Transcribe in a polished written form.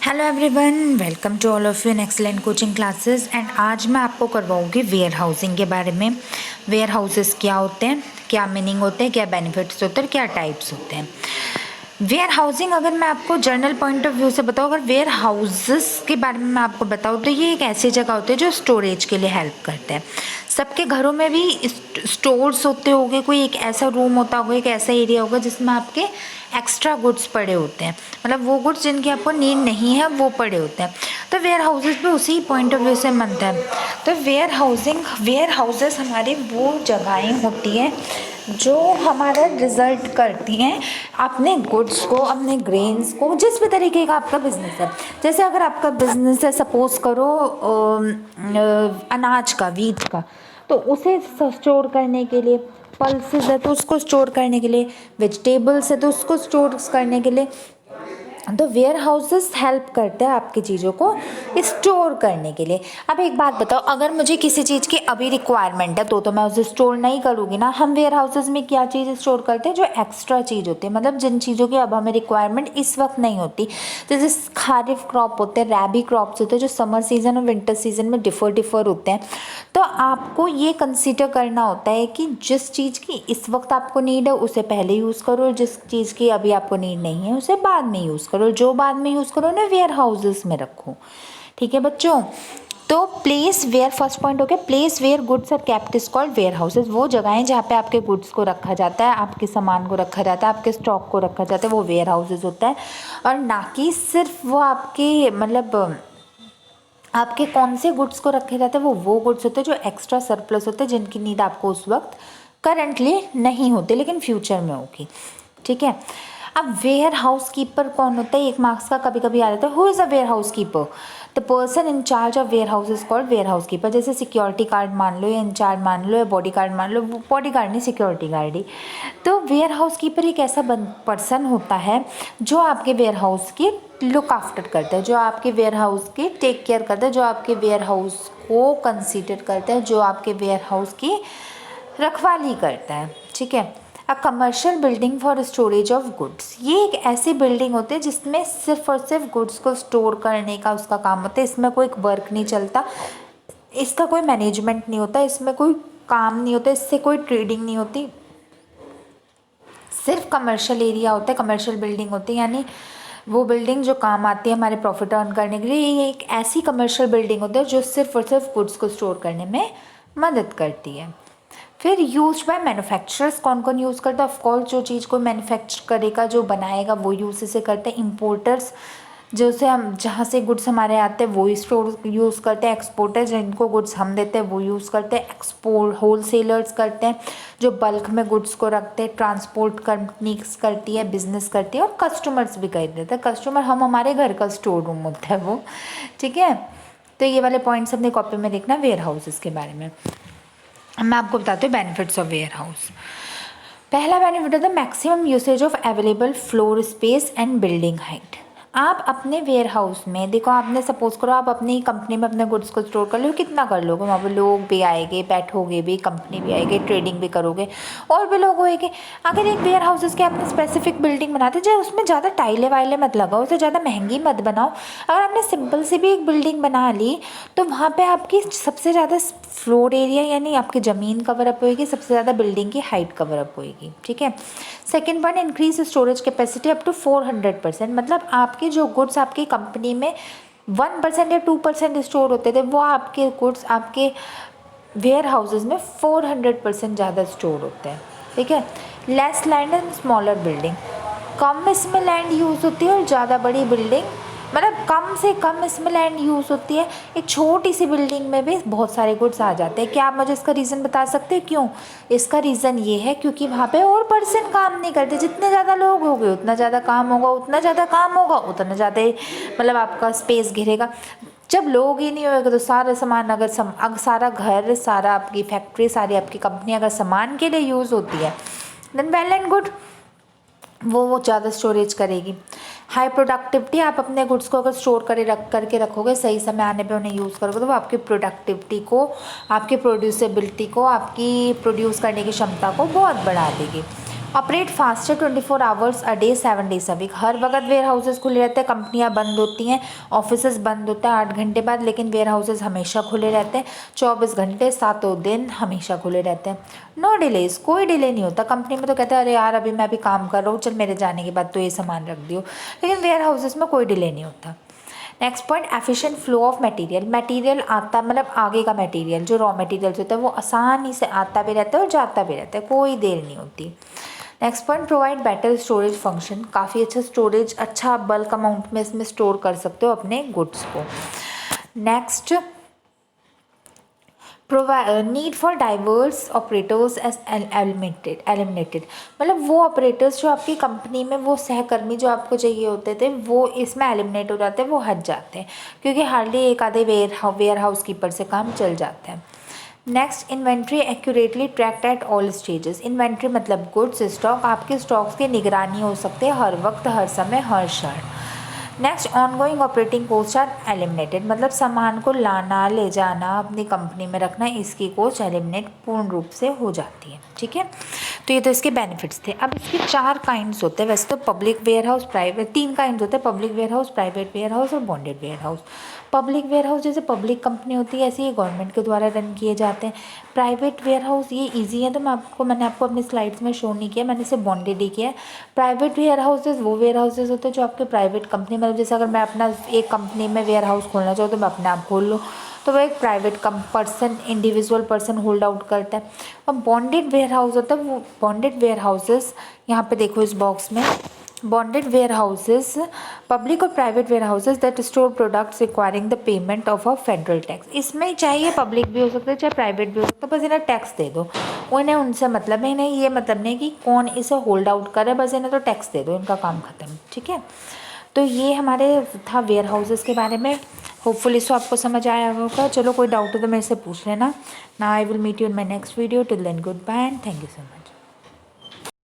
Hello everyone, welcome to all of you in excellent coaching classes. And आज मैं आपको करवाऊंगी where housing के बारे में। वेयर हाउसेस क्या होते हैं, क्या मीनिंग होते हैं, क्या बेनिफिट्स होते हैं, क्या टाइप्स होते हैं। वेयर हाउसिंग अगर मैं आपको जर्नल पॉइंट ऑफ व्यू से बताऊँ, अगर वेयर हाउसेस के बारे में मैं आपको बताऊँ तो ये एक ऐसी जगह होती है जो स्टोरेज के लिए हेल्प करते हैं। सबके घरों में भी स्टोर्स होते होंगे, कोई एक ऐसा रूम होता होगा, एक ऐसा एरिया होगा जिसमें आपके एक्स्ट्रा गुड्स पड़े होते हैं, मतलब वो गुड्स जिनकी आपको नीड नहीं है वो पड़े होते हैं। तो वेयर हाउसेस भी उसी पॉइंट ऑफ व्यू से बनता है। तो वेयर हाउसेस हमारी वो जगहें होती हैं जो हमारा रिजल्ट करती हैं अपने गुड्स को, अपने ग्रेन्स को, जिस भी तरीके का आपका बिजनेस है। जैसे अगर आपका बिजनेस है, सपोज करो अनाज का, वीट का, तो उसे स्टोर करने के लिए, पल्सेस है तो उसको स्टोर करने के लिए, वेजिटेबल्स है तो उसको स्टोर करने के लिए, तो वेयर हाउसेस हेल्प करते हैं आपकी चीज़ों को स्टोर करने के लिए। अब एक बात बताओ, अगर मुझे किसी चीज़ की अभी रिक्वायरमेंट है तो मैं उसे स्टोर नहीं करूँगी ना। हम वेयर हाउसेस में क्या चीज़ स्टोर करते हैं, जो एक्स्ट्रा चीज़ होती है, मतलब जिन चीज़ों की अब हमें रिक्वायरमेंट इस वक्त नहीं होती। जैसे खारिफ क्रॉप होते हैं, रैबी क्रॉप्स होते हैं, जो समर सीजन और विंटर सीजन में डिफर होते हैं। तो आपको ये कंसीडर करना होता है कि जिस चीज़ की इस वक्त आपको नीड है उसे पहले यूज़ करो, और जिस चीज़ की अभी आपको नीड नहीं है उसे बाद में यूज़ करो। जो बाद में यूज़ करो ना वेयर हाउसेस में रखो। ठीक है बच्चों। तो प्लेस वेयर, फर्स्ट पॉइंट हो गया, place where goods are kept is called warehouses. वो जगहें जहाँ पे आपके गुड्स को रखा जाता है, आपके सामान को रखा जाता है, आपके स्टॉक को रखा जाता है, वो वेयर हाउसेज होता है। और ना कि सिर्फ वो आपके, मतलब आपके कौन से गुड्स को रखे जाते हैं, वो गुड्स होते हैं जो एक्स्ट्रा सरप्लस होते हैं, जिनकी नीड आपको उस वक्त करंटली नहीं होती लेकिन फ्यूचर में होगी। ठीक है। अब वेयर हाउस कीपर कौन होता है, एक मार्क्स का कभी कभी आ जाता है, who is a warehouse keeper. The person in charge of warehouse is called warehouse keeper. जैसे सिक्योरिटी गार्ड मान लो, या इंचार्ज मान लो, या बॉडी गार्ड मान लो, बॉडी गार्ड नहीं, सिक्योरिटी गार्ड ही। तो वेयर हाउस कीपर एक ऐसा पर्सन होता है जो आपके वेयर हाउस की लुक आफ्टर करता है, जो आपके वेयर हाउस की टेक केयर करता है, जो आपके वेयर हाउस को कंसीडर करता है, जो आपके वेयर हाउस की रखवाली करता है। ठीक है। A commercial building for storage of goods, ये एक ऐसी बिल्डिंग होती है जिसमें सिर्फ और सिर्फ गुड्स को स्टोर करने का उसका काम होता है। इसमें कोई वर्क नहीं चलता, इसका कोई मैनेजमेंट नहीं होता, इसमें कोई काम नहीं होता, इससे कोई ट्रेडिंग नहीं होती। सिर्फ कमर्शियल एरिया होता है, कमर्शियल बिल्डिंग होती है, यानी वो बिल्डिंग जो काम आती है हमारे प्रॉफिट अर्न करने के लिए। ये एक ऐसी कमर्शियल बिल्डिंग होती है जो सिर्फ और सिर्फ गुड्स को स्टोर करने में मदद करती है। फिर यूज बाय मैन्युफैक्चरर्स, कौन कौन यूज़ करता है, ऑफकोर्स जो चीज़ को मैन्युफैक्चर करेगा, जो बनाएगा, वो यूज़ इसे करते हैं। इम्पोर्टर्स, जो से हम, जहाँ से गुड्स हमारे आते हैं वो स्टोर यूज़ करते हैं। एक्सपोर्टर्स, जिनको गुड्स हम देते हैं वो यूज़ करते हैं। एक्सपोर्ट होलसेलर्स करते हैं, जो बल्क में गुड्स को रखते हैं। ट्रांसपोर्ट कंपनीज करती है, बिजनेस करती है। और कस्टमर्स भी कर देते हैं। कस्टमर हम, हमारे घर का स्टोर रूम होता है वो। ठीक है। तो ये वाले पॉइंट्स अपनी कॉपी में लिखना वेयर हाउसेस के बारे में। मैं आपको बताती हूँ बेनिफिट्स ऑफ वेयर हाउस। पहला बेनिफिट होता है maximum usage of available floor space and building height. आप अपने वेयर हाउस में देखो, आपने सपोज करो आप अपनी कंपनी में अपने गुड्स को स्टोर कर लो, कितना कर लोगे, वहाँ पर लोग भी आएंगे, बैठोगे भी, कंपनी भी आएगी, ट्रेडिंग भी करोगे, और भी लोग होएंगे। अगर एक वेयर हाउसेस के आपने स्पेसिफिक बिल्डिंग बनाते जाए, उसमें ज़्यादा टाइलें वाइलें मत लगाओ, उसे ज़्यादा महंगी मत बनाओ। अगर आपने सिंपल सी भी एक बिल्डिंग बना ली तो वहाँ पर आपकी सबसे ज़्यादा फ्लोर एरिया, यानी आपकी ज़मीन कवर अप होएगी, सबसे ज़्यादा बिल्डिंग की हाइट कवर अप होएगी। ठीक है। Second point, increase storage capacity up to 400%। मतलब आपके जो गुड्स आपकी कंपनी में 1% या 2% स्टोर होते थे, वो आपके गुड्स आपके वेयर हाउसेज में 400% ज़्यादा स्टोर होते हैं। ठीक है। Less land and smaller building, कम इसमें लैंड यूज़ होती है और ज़्यादा बड़ी बिल्डिंग, मतलब कम से कम इसमें लैंड यूज़ होती है। एक छोटी सी बिल्डिंग में भी बहुत सारे गुड्स आ जाते हैं। क्या आप मुझे इसका रीज़न बता सकते हैं क्यों? इसका रीज़न ये है क्योंकि वहाँ पे और पर्सन काम नहीं करते। जितने ज़्यादा लोग होंगे उतना ज़्यादा काम होगा, उतना ज़्यादा काम होगा उतना ज़्यादा, मतलब आपका स्पेस घिरेगा। जब लोग ही नहीं होगा तो सारा सामान, अगर सारा घर, सारा आपकी फैक्ट्री, सारी आपकी कंपनी अगर सामान के लिए यूज़ होती है, देन वेल एंड गुड, वो ज़्यादा स्टोरेज करेगी। हाई प्रोडक्टिविटी, आप अपने गुड्स को अगर स्टोर करके रखोगे, सही समय आने पे उन्हें यूज़ करोगे, तो वो आपकी प्रोडक्टिविटी को, आपकी प्रोड्यूसेबिलिटी को, आपकी प्रोड्यूस करने की क्षमता को बहुत बढ़ा देगी। Operate faster 24 hours a day 7 days a week. हर वक्त वेयर हाउसेज खुले रहते हैं, कंपनियां बंद होती हैं, ऑफिसेज बंद होता है 8 घंटे बाद, लेकिन वेयर हाउसेज हमेशा खुले रहते हैं 24 घंटे 7 दिन हमेशा खुले रहते हैं। नो डिलेज, कोई डिले नहीं होता। कंपनी में तो कहते हैं अरे यार अभी मैं अभी काम कर रहा हूँ, चल मेरे जाने के बाद तो ये सामान रख दियो, लेकिन वेयर हाउसेज में कोई डिले नहीं होता। Next point, efficient flow of material. Material आता मतलब आगे का मटेरियल जो रॉ मटेरियल्स होता है वो आसानी से आता भी रहता है और जाता भी रहता है, कोई देर नहीं होती। Next point, provide better storage function. काफ़ी अच्छा स्टोरेज, अच्छा बल्क अमाउंट में इसमें स्टोर कर सकते हो अपने गुड्स को। Next, need for diverse operators is eliminated. मतलब वो ऑपरेटर्स जो आपकी कंपनी में, वो सहकर्मी जो आपको चाहिए होते थे वो इसमें एलिमिनेट हो जाते हैं, वो हट जाते हैं, क्योंकि हार्डली एक आधे वेयर हाउस कीपर से काम चल जाता है। Next, inventory accurately tracked at all stages. Inventory मतलब गुड्स स्टॉक, आपके स्टॉक्स की निगरानी हो सकती है हर वक्त, हर समय, हर क्षण। Next, ongoing operating cost are eliminated. मतलब सामान को लाना, ले जाना, अपनी कंपनी में रखना, इसकी कॉस्ट एलिमिनेट पूर्ण रूप से हो जाती है। ठीक है, तो ये तो इसके बेनिफिट्स थे। अब इसके 4 काइंड्स होते हैं वैसे तो, public warehouse, private, 3 kinds होते हैं, public warehouse, private warehouse और bonded warehouse. Public warehouse जैसे पब्लिक कंपनी होती है ऐसे ही गवर्नमेंट के द्वारा रन किए जाते हैं। प्राइवेट वेयर हाउस ये इजी है तो मैंने आपको अपनी स्लाइड्स में शो नहीं किया, मैंने इसे बॉन्डेड ही किया है। प्राइवेट वेयर हाउसेज वो वेयर हाउसेज होते हैं जो आपके प्राइवेट कंपनी, मतलब जैसे अगर मैं अपना एक कंपनी में वेयर हाउस खोलना चाहूँ तो मैं अपने आप खोल लूँ, तो वो एक private person, individual person hold out करता है। और बॉन्डेड वेयर हाउस होता है, वो बॉन्डेड वेयर हाउसेज यहाँ पे देखो इस बॉक्स में, बॉन्डेड वेयर हाउसेज पब्लिक और private warehouses that store products requiring the payment of a federal tax. इसमें चाहे पब्लिक भी हो सकता है चाहे प्राइवेट भी हो सकता है, बस इन्हें टैक्स दे दो, उन्हें उनसे मतलब है, इन्हें ये मतलब नहीं कि कौन इसे होल्ड आउट करे, बस इन्हें तो टैक्स दे दो, इनका काम खत्म। ठीक है, तो ये हमारे था वेयर हाउसेज के बारे में। होपफुली इसको आपको समझ आया होगा। चलो कोई डाउट हो तो मेरे से पूछ लेना। Now I will meet you in my next video, till then goodbye and thank you so much.